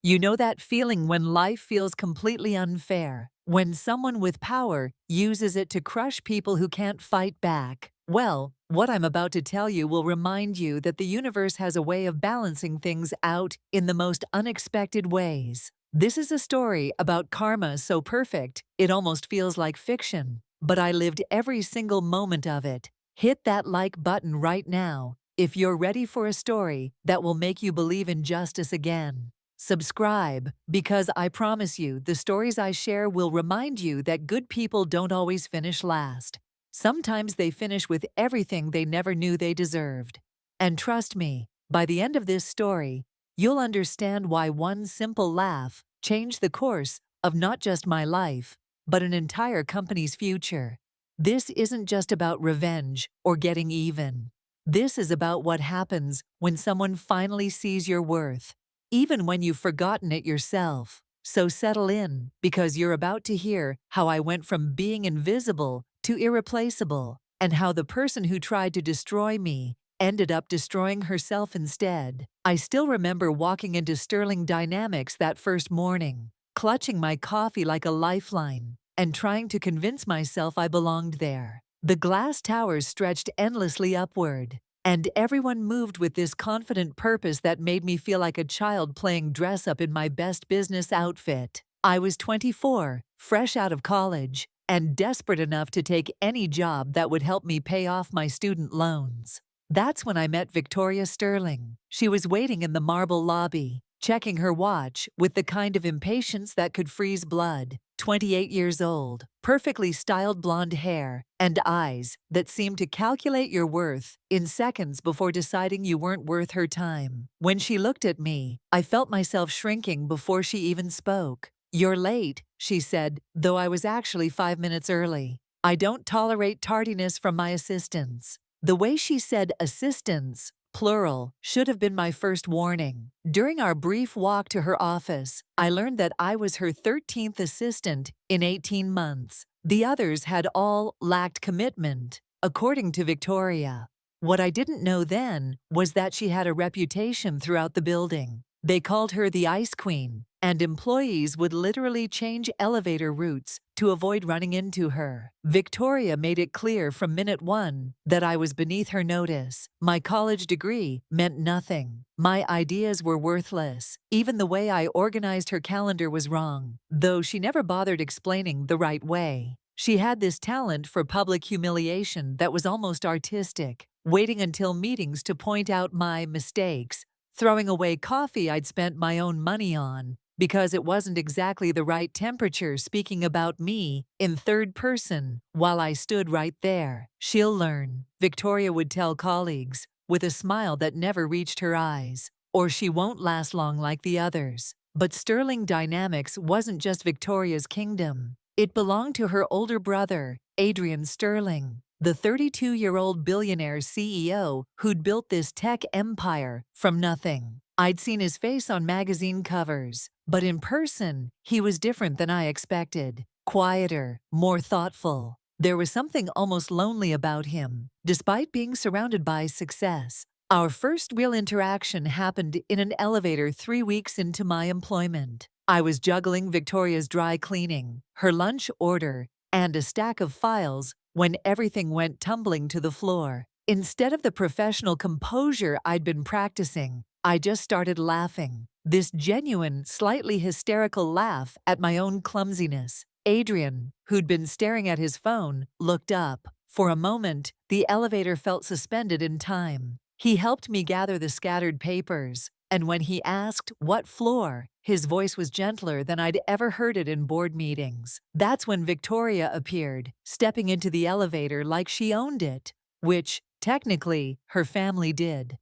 You know that feeling when life feels completely unfair, when someone with power uses it to crush people who can't fight back? Well, what I'm about to tell you will remind you that the universe has a way of balancing things out in the most unexpected ways. This is a story about karma so perfect, it almost feels like fiction. But I lived every single moment of it. Hit that like button right now if you're ready for a story that will make you believe in justice again. Subscribe, because I promise you the stories I share will remind you that good people don't always finish last. Sometimes they finish with everything they never knew they deserved. And trust me, by the end of this story, you'll understand why one simple laugh changed the course of not just my life, but an entire company's future. This isn't just about revenge or getting even. This is about what happens when someone finally sees your worth, even when you've forgotten it yourself. So settle in, because you're about to hear how I went from being invisible to irreplaceable, and how the person who tried to destroy me ended up destroying herself instead. I still remember walking into Sterling Dynamics that first morning, clutching my coffee like a lifeline, and trying to convince myself I belonged there. The glass towers stretched endlessly upward, and everyone moved with this confident purpose that made me feel like a child playing dress-up in my best business outfit. I was 24, fresh out of college, and desperate enough to take any job that would help me pay off my student loans. That's when I met Victoria Sterling. She was waiting in the marble lobby, checking her watch with the kind of impatience that could freeze blood. 28 years old, perfectly styled blonde hair, and eyes that seemed to calculate your worth in seconds before deciding you weren't worth her time. When she looked at me, I felt myself shrinking before she even spoke. "You're late," she said, though I was actually 5 minutes early. "I don't tolerate tardiness from my assistants." The way she said assistants, plural, should have been my first warning. During our brief walk to her office, I learned that I was her 13th assistant in 18 months. The others had all lacked commitment, according to Victoria. What I didn't know then was that she had a reputation throughout the building. They called her the Ice Queen, and employees would literally change elevator routes to avoid running into her. Victoria made it clear from minute one that I was beneath her notice. My college degree meant nothing. My ideas were worthless. Even the way I organized her calendar was wrong, though she never bothered explaining the right way. She had this talent for public humiliation that was almost artistic, waiting until meetings to point out my mistakes, throwing away coffee I'd spent my own money on because it wasn't exactly the right temperature, speaking about me in third person while I stood right there. "She'll learn," Victoria would tell colleagues, with a smile that never reached her eyes, "or she won't last long like the others." But Sterling Dynamics wasn't just Victoria's kingdom. It belonged to her older brother, Adrian Sterling, the 32-year-old billionaire CEO who'd built this tech empire from nothing. I'd seen his face on magazine covers, but in person, he was different than I expected. Quieter, more thoughtful. There was something almost lonely about him, despite being surrounded by success. Our first real interaction happened in an elevator 3 weeks into my employment. I was juggling Victoria's dry cleaning, her lunch order, and a stack of files when everything went tumbling to the floor. Instead of the professional composure I'd been practicing, I just started laughing. This genuine, slightly hysterical laugh at my own clumsiness. Adrian, who'd been staring at his phone, looked up. For a moment, the elevator felt suspended in time. He helped me gather the scattered papers, and when he asked what floor, his voice was gentler than I'd ever heard it in board meetings. That's when Victoria appeared, stepping into the elevator like she owned it, which, technically, her family did.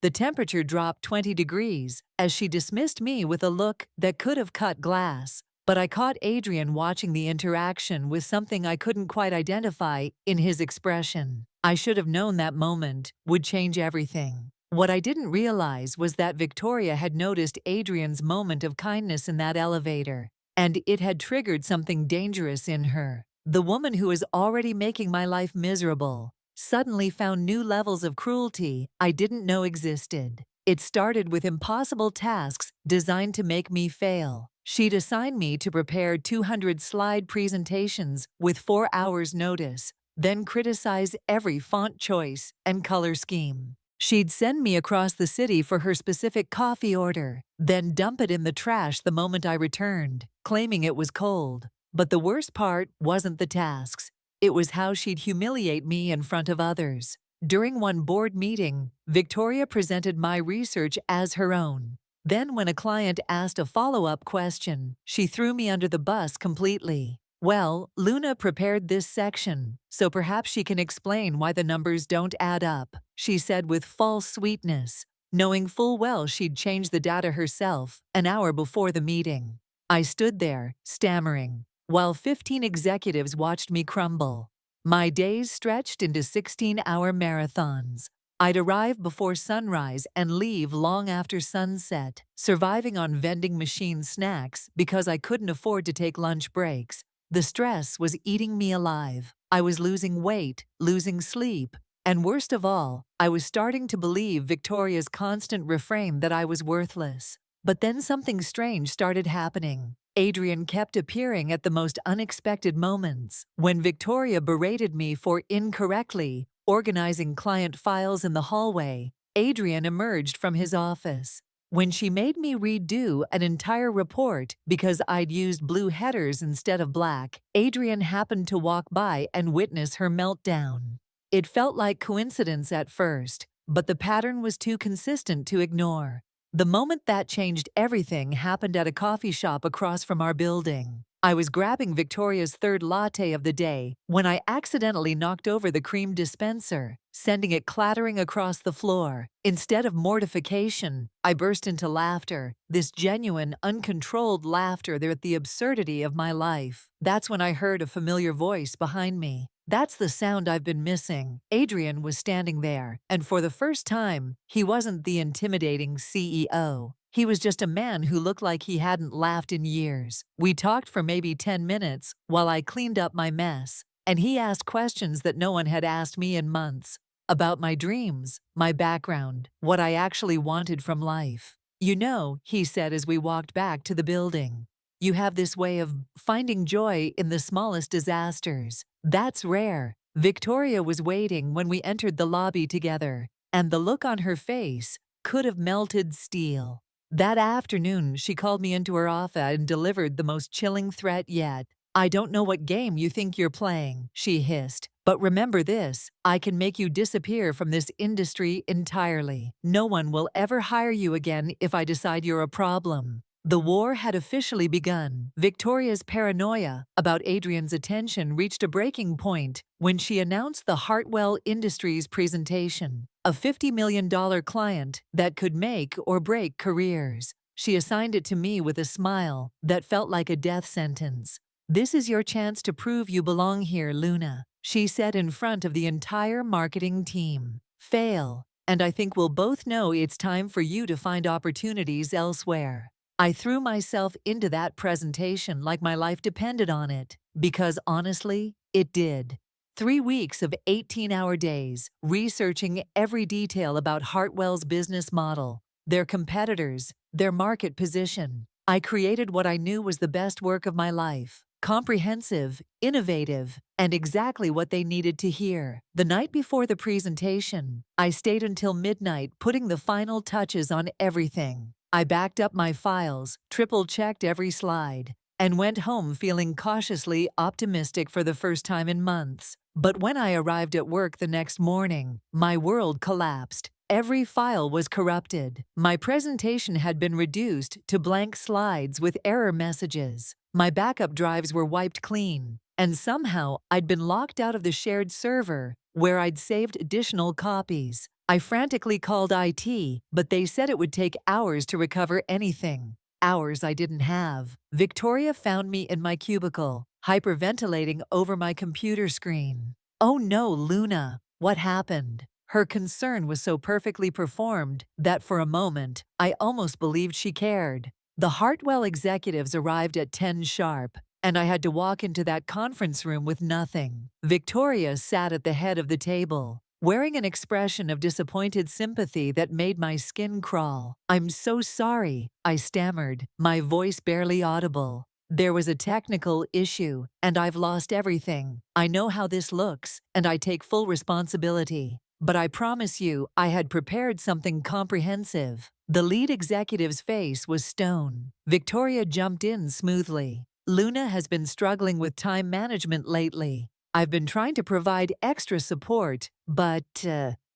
The temperature dropped 20 degrees as she dismissed me with a look that could have cut glass, but I caught Adrian watching the interaction with something I couldn't quite identify in his expression. I should have known that moment would change everything. What I didn't realize was that Victoria had noticed Adrian's moment of kindness in that elevator, and it had triggered something dangerous in her. The woman who was already making my life miserable suddenly found new levels of cruelty I didn't know existed. It started with impossible tasks designed to make me fail. She'd assign me to prepare 200 slide presentations with 4 hours' notice, then criticize every font choice and color scheme. She'd send me across the city for her specific coffee order, then dump it in the trash the moment I returned, claiming it was cold. But the worst part wasn't the tasks. It was how she'd humiliate me in front of others. During one board meeting, Victoria presented my research as her own. Then, when a client asked a follow-up question, she threw me under the bus completely. "Well, Luna prepared this section, so perhaps she can explain why the numbers don't add up," she said with false sweetness, knowing full well she'd changed the data herself an hour before the meeting. I stood there, stammering, while 15 executives watched me crumble. My days stretched into 16-hour marathons. I'd arrive before sunrise and leave long after sunset, surviving on vending machine snacks because I couldn't afford to take lunch breaks. The stress was eating me alive. I was losing weight, losing sleep, and worst of all, I was starting to believe Victoria's constant refrain that I was worthless. But then something strange started happening. Adrian kept appearing at the most unexpected moments. When Victoria berated me for incorrectly organizing client files in the hallway, Adrian emerged from his office. When she made me redo an entire report because I'd used blue headers instead of black, Adrian happened to walk by and witness her meltdown. It felt like coincidence at first, but the pattern was too consistent to ignore. The moment that changed everything happened at a coffee shop across from our building. I was grabbing Victoria's third latte of the day when I accidentally knocked over the cream dispenser, sending it clattering across the floor. Instead of mortification, I burst into laughter, this genuine, uncontrolled laughter at the absurdity of my life. That's when I heard a familiar voice behind me. "That's the sound I've been missing." Adrian was standing there, and for the first time, he wasn't the intimidating CEO. He was just a man who looked like he hadn't laughed in years. We talked for maybe 10 minutes while I cleaned up my mess, and he asked questions that no one had asked me in months. About my dreams, my background, what I actually wanted from life. "You know," he said as we walked back to the building, "you have this way of finding joy in the smallest disasters. That's rare." Victoria was waiting when we entered the lobby together, and the look on her face could have melted steel. That afternoon, she called me into her office and delivered the most chilling threat yet. "I don't know what game you think you're playing," she hissed, "but remember this, I can make you disappear from this industry entirely. No one will ever hire you again if I decide you're a problem." The war had officially begun. Victoria's paranoia about Adrian's attention reached a breaking point when she announced the Hartwell Industries presentation, a $50 million client that could make or break careers. She assigned it to me with a smile that felt like a death sentence. "This is your chance to prove you belong here, Luna," she said in front of the entire marketing team. "Fail, and I think we'll both know it's time for you to find opportunities elsewhere." I threw myself into that presentation like my life depended on it, because honestly, it did. 3 weeks of 18-hour days, researching every detail about Hartwell's business model, their competitors, their market position. I created what I knew was the best work of my life. Comprehensive, innovative, and exactly what they needed to hear. The night before the presentation, I stayed until midnight putting the final touches on everything. I backed up my files, triple-checked every slide, and went home feeling cautiously optimistic for the first time in months. But when I arrived at work the next morning, my world collapsed. Every file was corrupted. My presentation had been reduced to blank slides with error messages. My backup drives were wiped clean, and somehow I'd been locked out of the shared server where I'd saved additional copies. I frantically called IT, but they said it would take hours to recover anything. Hours I didn't have. Victoria found me in my cubicle, hyperventilating over my computer screen. "Oh no, Luna, what happened?" Her concern was so perfectly performed that for a moment, I almost believed she cared. "The Hartwell executives arrived at 10 sharp, and I had to walk into that conference room with nothing." Victoria sat at the head of the table, wearing an expression of disappointed sympathy that made my skin crawl. "I'm so sorry," I stammered, my voice barely audible. "There was a technical issue, and I've lost everything. I know how this looks, and I take full responsibility. But I promise you, I had prepared something comprehensive." The lead executive's face was stone. Victoria jumped in smoothly. "Luna has been struggling with time management lately. I've been trying to provide extra support, but,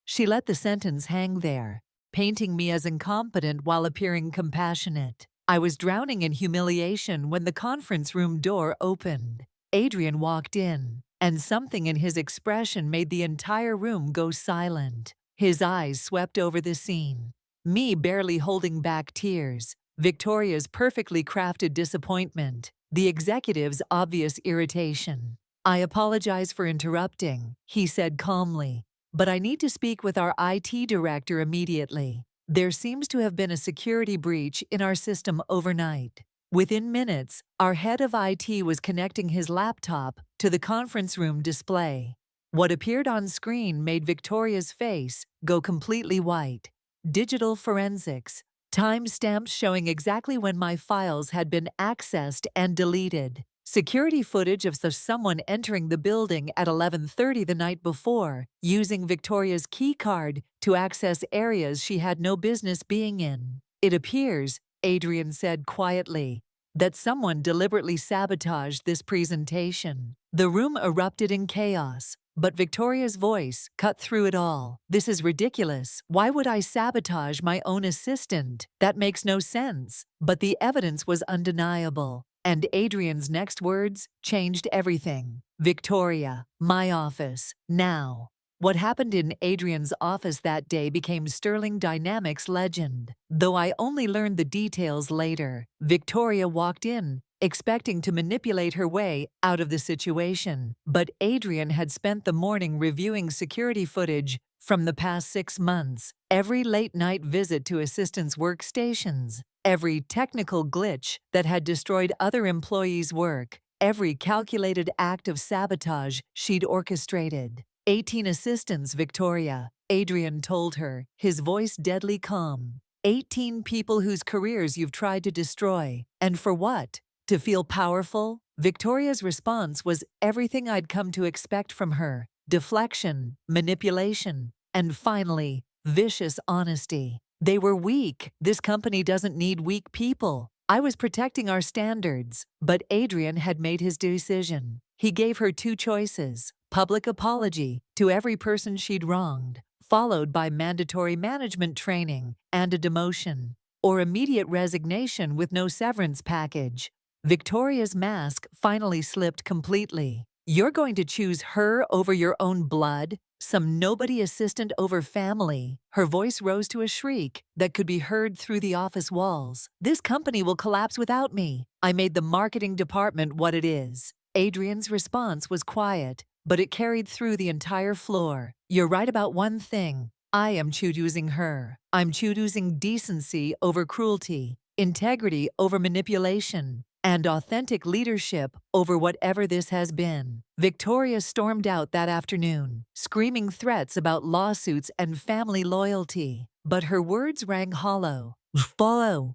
She let the sentence hang there, painting me as incompetent while appearing compassionate. I was drowning in humiliation when the conference room door opened. Adrian walked in, and something in his expression made the entire room go silent. His eyes swept over the scene, me barely holding back tears, Victoria's perfectly crafted disappointment, the executive's obvious irritation. "I apologize for interrupting," he said calmly, "but I need to speak with our IT director immediately. There seems to have been a security breach in our system overnight." Within minutes, our head of IT was connecting his laptop to the conference room display. What appeared on screen made Victoria's face go completely white. Digital forensics, timestamps showing exactly when my files had been accessed and deleted. Security footage of someone entering the building at 11:30 the night before, using Victoria's key card to access areas she had no business being in. "It appears," Adrian said quietly, "that someone deliberately sabotaged this presentation." The room erupted in chaos, but Victoria's voice cut through it all. "This is ridiculous. Why would I sabotage my own assistant? That makes no sense." But the evidence was undeniable. And Adrian's next words changed everything. "Victoria, my office, now." What happened in Adrian's office that day became Sterling Dynamics' legend. Though I only learned the details later, Victoria walked in, expecting to manipulate her way out of the situation. But Adrian had spent the morning reviewing security footage from the past 6 months, every late-night visit to assistants' workstations, every technical glitch that had destroyed other employees' work, every calculated act of sabotage she'd orchestrated. 18 assistants, Victoria, Adrian told her, his voice deadly calm. 18 people whose careers you've tried to destroy. And for what? To feel powerful? Victoria's response was everything I'd come to expect from her: deflection, manipulation, and finally, vicious honesty. They were weak. This company doesn't need weak people. I was protecting our standards, but Adrian had made his decision. He gave her 2 choices: public apology to every person she'd wronged, followed by mandatory management training and a demotion, or immediate resignation with no severance package. Victoria's mask finally slipped completely. "You're going to choose her over your own blood? Some nobody assistant over family?" Her voice rose to a shriek that could be heard through the office walls. "This company will collapse without me. I made the marketing department what it is." Adrian's response was quiet, but it carried through the entire floor. "You're right about one thing. I am choosing her. I'm choosing decency over cruelty, integrity over manipulation, and authentic leadership over whatever this has been." Victoria stormed out that afternoon, screaming threats about lawsuits and family loyalty. But her words rang hollow.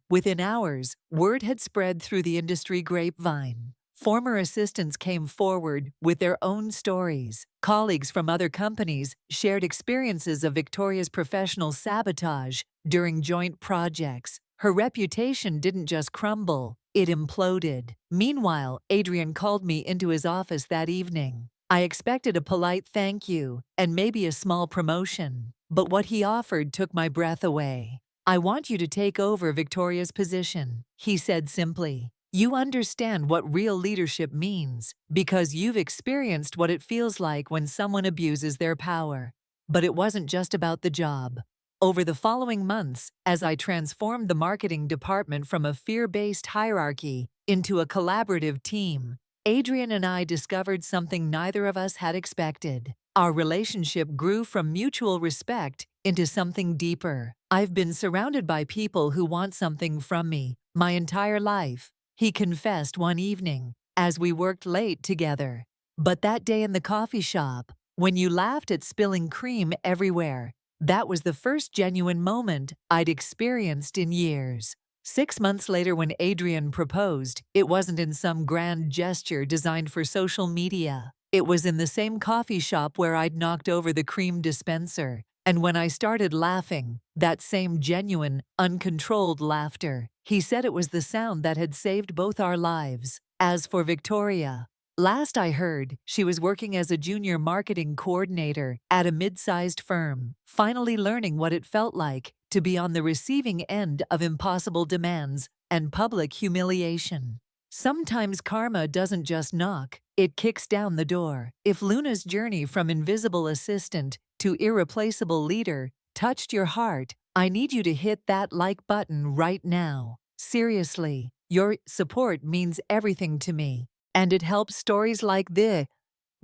Within hours, word had spread through the industry grapevine. Former assistants came forward with their own stories. Colleagues from other companies shared experiences of Victoria's professional sabotage during joint projects. Her reputation didn't just crumble, it imploded. Meanwhile, Adrian called me into his office that evening. I expected a polite thank you and maybe a small promotion, but what he offered took my breath away. "I want you to take over Victoria's position," he said simply. "You understand what real leadership means because you've experienced what it feels like when someone abuses their power." But it wasn't just about the job. Over the following months, as I transformed the marketing department from a fear-based hierarchy into a collaborative team, Adrian and I discovered something neither of us had expected. Our relationship grew from mutual respect into something deeper. "I've been surrounded by people who want something from me my entire life," he confessed one evening, as we worked late together. "But that day in the coffee shop, When you laughed at spilling cream everywhere, that was the first genuine moment I'd experienced in years. 6 months later, when Adrian proposed, it wasn't in some grand gesture designed for social media. It was in the same coffee shop where I'd knocked over the cream dispenser. And when I started laughing, that same genuine, uncontrolled laughter, he said it was the sound that had saved both our lives. As for Victoria, last I heard, she was working as a junior marketing coordinator at a mid-sized firm, finally learning what it felt like to be on the receiving end of impossible demands and public humiliation. Sometimes karma doesn't just knock, it kicks down the door. If Luna's journey from invisible assistant to irreplaceable leader touched your heart, I need you to hit that like button right now. Seriously, your support means everything to me. And it helps stories like this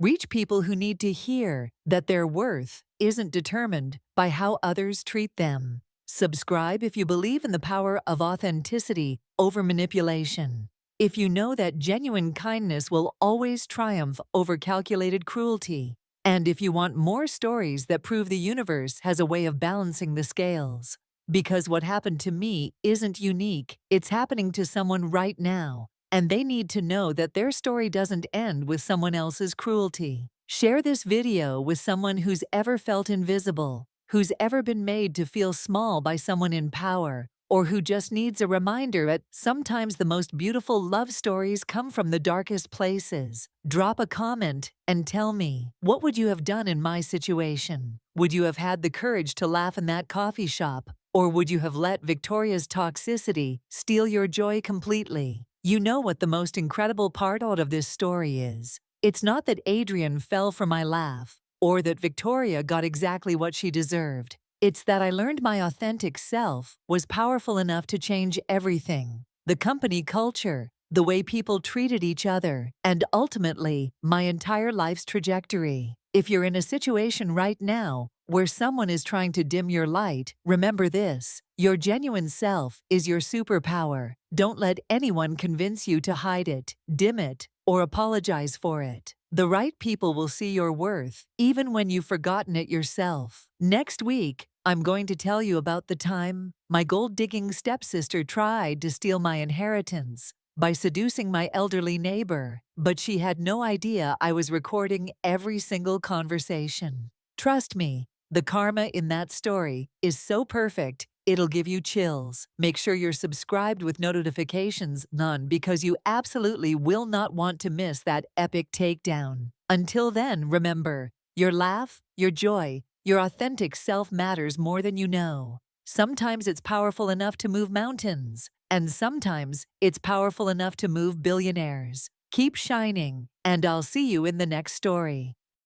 reach people who need to hear that their worth isn't determined by how others treat them. Subscribe if you believe in the power of authenticity over manipulation. If you know that genuine kindness will always triumph over calculated cruelty. And if you want more stories that prove the universe has a way of balancing the scales. Because what happened to me isn't unique, it's happening to someone right now. And they need to know that their story doesn't end with someone else's cruelty. Share this video with someone who's ever felt invisible, who's ever been made to feel small by someone in power, or who just needs a reminder that sometimes the most beautiful love stories come from the darkest places. Drop a comment and tell me, what would you have done in my situation? Would you have had the courage to laugh in that coffee shop? Or would you have let Victoria's toxicity steal your joy completely? You know what the most incredible part out of this story is? It's not that Adrian fell for my laugh, or that Victoria got exactly what she deserved. It's that I learned my authentic self was powerful enough to change everything. The company culture, the way people treated each other, and ultimately, my entire life's trajectory. If you're in a situation right now where someone is trying to dim your light, remember this: your genuine self is your superpower. Don't let anyone convince you to hide it, dim it, or apologize for it. The right people will see your worth, even when you've forgotten it yourself. Next week, I'm going to tell you about the time my gold-digging stepsister tried to steal my inheritance by seducing my elderly neighbor, but she had no idea I was recording every single conversation. Trust me, the karma in that story is so perfect, it'll give you chills. Make sure you're subscribed with notifications on, because you absolutely will not want to miss that epic takedown. Until then, remember, your laugh, your joy, your authentic self matters more than you know. Sometimes it's powerful enough to move mountains, and sometimes it's powerful enough to move billionaires. Keep shining, and I'll see you in the next story.